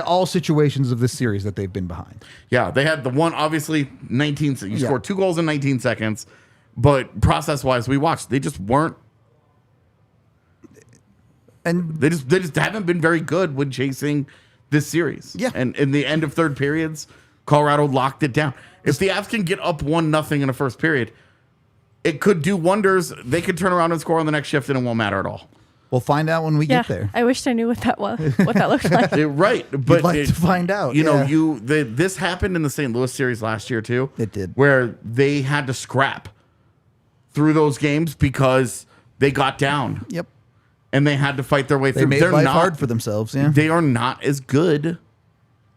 all situations of this series that they've been behind. Yeah, they had the one, obviously, 19. You scored 2 goals in 19 seconds, but process-wise, we watched. They just weren't. And they just haven't been very good when chasing this series. Yeah. And in the end of third periods, Colorado locked it down. If the Avs can get up 1-0 in the first period, it could do wonders. They could turn around and score on the next shift, and it won't matter at all. We'll find out when we get there. I wished I knew what that was, what that looked like. Right, but you'd like to find out. This happened in the St. Louis series last year too. It did, where they had to scrap through those games because they got down. Yep. And they had to fight their way through. They're life hard for themselves. Yeah, they are not as good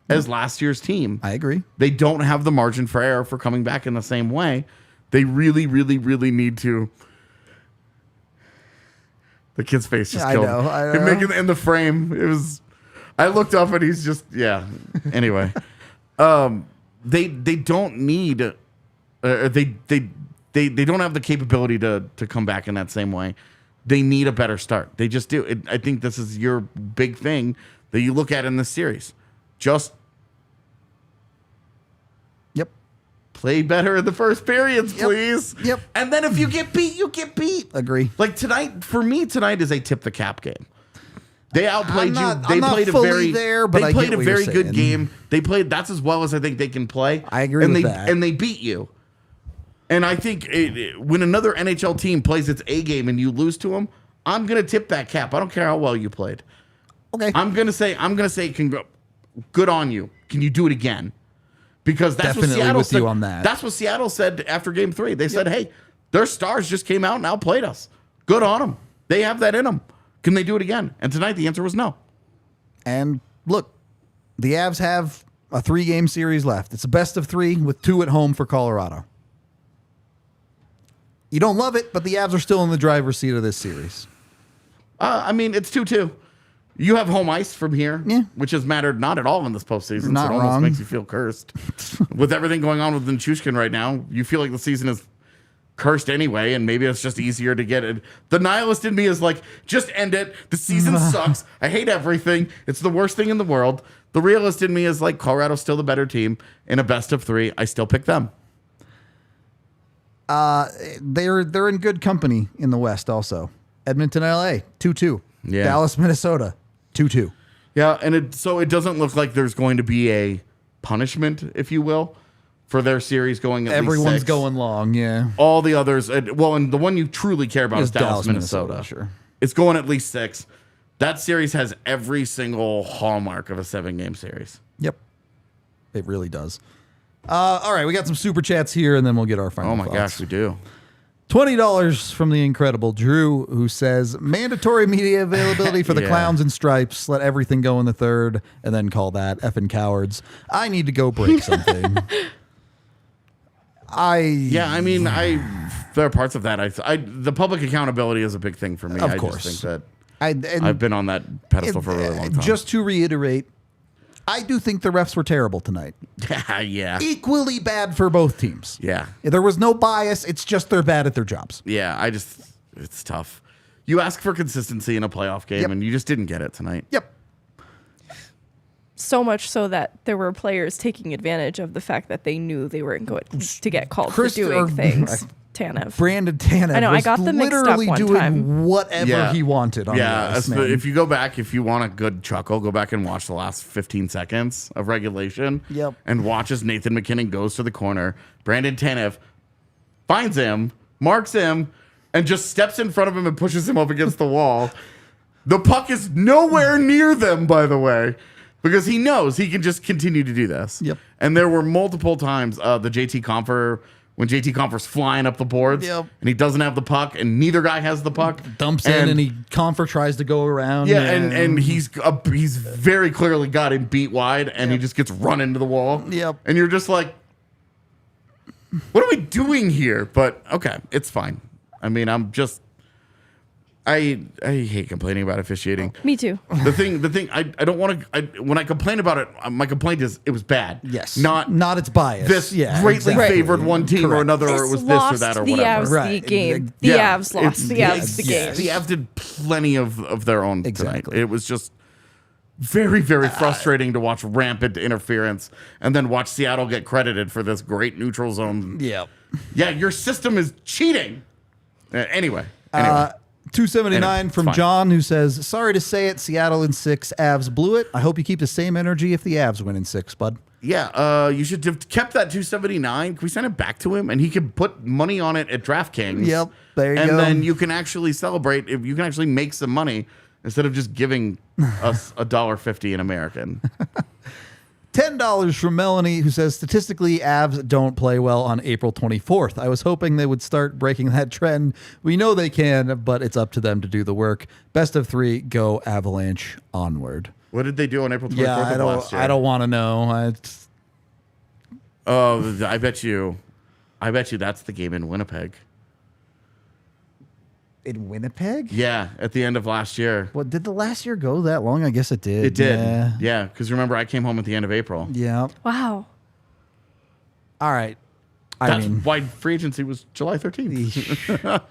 as last year's team. I agree. They don't have the margin for error for coming back in the same way. They really, really, really need to. The kid's face just killed. I know. Making in the frame. It was. I looked up and he's just Anyway, they don't need. They don't have the capability to come back in that same way. They need a better start. They just do. I think this is your big thing that you look at in this series. Just play better in the first periods, please. Yep. And then if you get beat, you get beat. Agree. Like tonight, for me, tonight is a tip the cap game. They outplayed you. They played a very good game. They played that's as well as I think they can play. I agree with that. And they beat you. And I think when another NHL team plays its A game and you lose to them, I'm gonna tip that cap. I don't care how well you played. Okay. I'm gonna say, good on you. Can you do it again? Because that's Definitely what Seattle with said. you on that. That's what Seattle said after Game 3. They said, "Hey, their stars just came out and outplayed us. Good on them. They have that in them. Can they do it again?" And tonight the answer was no. And look, the Avs have a 3-game series left. It's a best of 3 with 2 at home for Colorado. You don't love it, but the Avs are still in the driver's seat of this series. I mean, it's 2-2. You have home ice from here, which has mattered not at all in this postseason. Not so it almost wrong. makes you feel cursed. With everything going on with Nichushkin right now, you feel like the season is cursed anyway, and maybe it's just easier to get it. The nihilist in me is like, just end it. The season sucks. I hate everything. It's the worst thing in the world. The realist in me is like, Colorado's still the better team. In a best of 3, I still pick them. They're in good company in the West also. Edmonton, LA, 2-2. Yeah. Dallas, Minnesota, 2-2. Yeah, and it doesn't look like there's going to be a punishment, if you will, for their series going at least Everyone's 6. going long, yeah. All the others, and the one you truly care about is Dallas, Minnesota. Sure. It's going at least 6. That series has every single hallmark of a 7-game series. Yep. It really does. All right, we got some super chats here, and then we'll get our final Oh my thoughts. gosh, we do. $20 from the incredible Drew, who says, mandatory media availability for the Yeah. clowns and stripes. Let everything go in the third, and then call that effing cowards. I need to go break something. I mean, there are parts of that. The public accountability is a big thing for me. Of I course. just think that I've been on that pedestal for a really long time. Just to reiterate, I do think the refs were terrible tonight. Yeah. Equally bad for both teams. Yeah. There was no bias. It's just they're bad at their jobs. Yeah, it's tough. You ask for consistency in a playoff game, Yep. and you just didn't get it tonight. Yep. So much so that there were players taking advantage of the fact that they knew they weren't going to get called for doing things. Tanev. Brandon Tanev I know, I was got them mixed up literally one doing time. whatever he wanted on the ice, man. If you go back, if you want a good chuckle, go back and watch the last 15 seconds of regulation. Yep. And watch as Nathan McKinnon goes to the corner. Brandon Tanev finds him, marks him, and just steps in front of him and pushes him up against the wall. The puck is nowhere near them, by the way, because he knows he can just continue to do this. Yep. And there were multiple times the JT Compher, when JT Compher's flying up the boards, Yep. and he doesn't have the puck, and neither guy has the puck. Dumps in, and he Confer tries to go around. Yeah, and he's very clearly got him beat wide, and he just gets run into the wall. Yep. And you're just like, what are we doing here? But okay, it's fine. I mean, I hate complaining about officiating. Me too. The thing, I don't want to. When I complain about it, my complaint is it was bad. Yes. not its bias. this Yeah, greatly exactly. favored one team or Correct. another, or it was this or that or the whatever. Avs Right. the game. The Yeah, Avs lost. The Avs the game. The Avs did plenty of their own Exactly. tonight. It was just very, very frustrating to watch rampant interference and then watch Seattle get credited for this great neutral zone. Yeah. Yeah, your system is cheating. Anyway. 279 Anyway, from fine. John, who says, sorry to say it, Seattle in 6, Avs blew it. I hope you keep the same energy if the Avs win in 6, bud. Yeah, you should have kept that 279. Can we send it back to him? And he could put money on it at DraftKings. Yep, there you go. And then you can actually celebrate. If you can actually make some money instead of just giving us $1.50 in American. $10 from Melanie, who says, statistically, Avs don't play well on April 24th. I was hoping they would start breaking that trend. We know they can, but it's up to them to do the work. Best of 3, go Avalanche onward. What did they do on April 24th Yeah, of last year? I don't want to know. I bet you that's the game in Winnipeg. In Winnipeg? Yeah, at the end of last year. What, did the last year go that long? I guess it did. It did. Yeah. Yeah, because remember, I came home at the end of April. Yeah. Wow. All right. That's why free agency was July 13th. All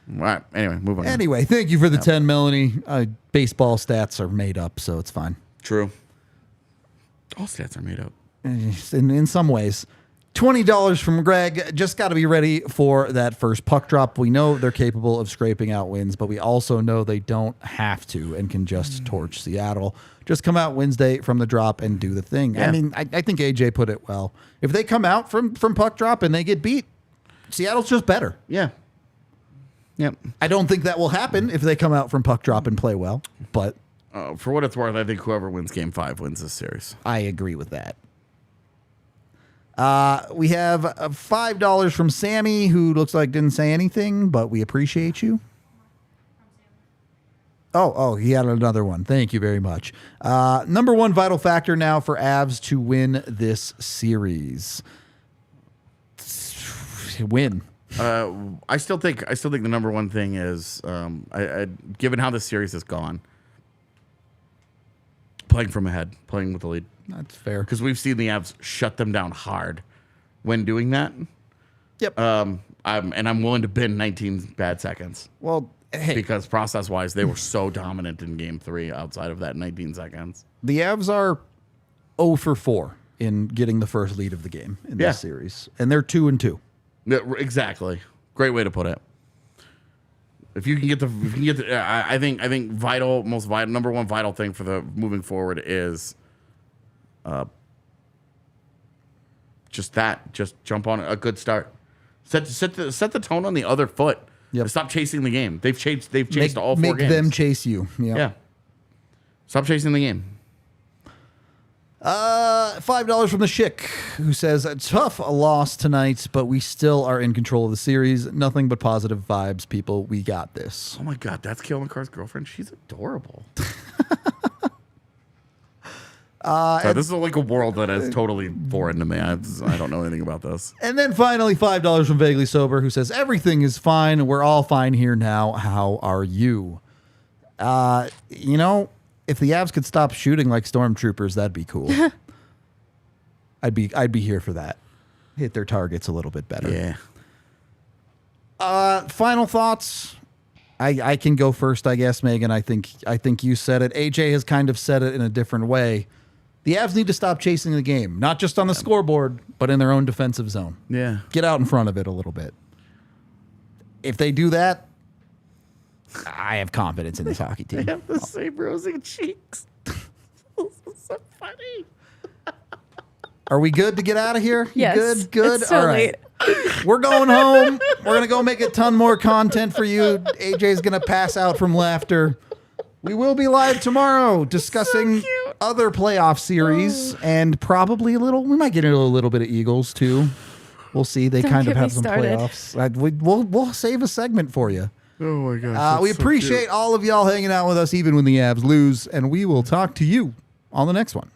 right. Anyway, move on. Anyway, thank you for the 10, Melanie. Baseball stats are made up, so it's fine. True. All stats are made up. In some ways. $20 from Greg. Just got to be ready for that first puck drop. We know they're capable of scraping out wins, but we also know they don't have to and can just torch Seattle. Just come out Wednesday from the drop and do the thing. Yeah. I mean, I think AJ put it well. If they come out from puck drop and they get beat, Seattle's just better. Yeah. Yep. I don't think that will happen if they come out from puck drop and play well, but For what it's worth, I think whoever wins Game 5 wins this series. I agree with that. We have $5 from Sammy, who looks like didn't say anything, but we appreciate you. Oh, he had another one. Thank you very much. Number one vital factor now for Avs to win this series. Win. I still think the number one thing is, given how this series has gone, playing from ahead, playing with the lead. That's fair. Because we've seen the Avs shut them down hard when doing that. Yep. And I'm willing to bin 19 bad seconds. Well, hey, Because process-wise, they were so dominant in Game 3 outside of that 19 seconds. the Avs are 0 for 4 in getting the first lead of the game in this series, and they're 2-2. Yeah, exactly. Great way to put it. If you can get I think number one vital thing for the moving forward is just jump on a good start. Set the tone on the other foot. Yep. Stop chasing the game. They've chased all 4 make games. them chase you. Yep. Yeah. Stop chasing the game. $5 from the Schick, who says, tough a loss tonight, but we still are in control of the series. Nothing but positive vibes, people. We got this. Oh my God, that's Kale McCarr's girlfriend. She's adorable. Sorry, this is like a world that is totally foreign to me. I don't know anything about this. And then finally, $5 from Vaguely Sober, who says, everything is fine. We're all fine here now. How are you? You know, if the Avs could stop shooting like stormtroopers, that'd be cool. I'd be here for that. Hit their targets a little bit better. Yeah. Final thoughts. I can go first, I guess, Megan. I think you said it. AJ has kind of said it in a different way. The Avs need to stop chasing the game, not just on the scoreboard, but in their own defensive zone. Yeah. Get out in front of it a little bit. If they do that, I have confidence in this hockey team. They have the same rosy cheeks. This is so funny. Are we good to get out of here? You Yes. Good. It's so All right. late. We're going home. We're gonna go make a ton more content for you. AJ's gonna pass out from laughter. We will be live tomorrow discussing other playoff series and probably we might get into a little bit of Eagles too. We'll see. They Don't kind of get me have some started. playoffs. We'll save a segment for you. Oh my gosh. We appreciate all of y'all hanging out with us even when the Avs lose, and we will talk to you on the next one.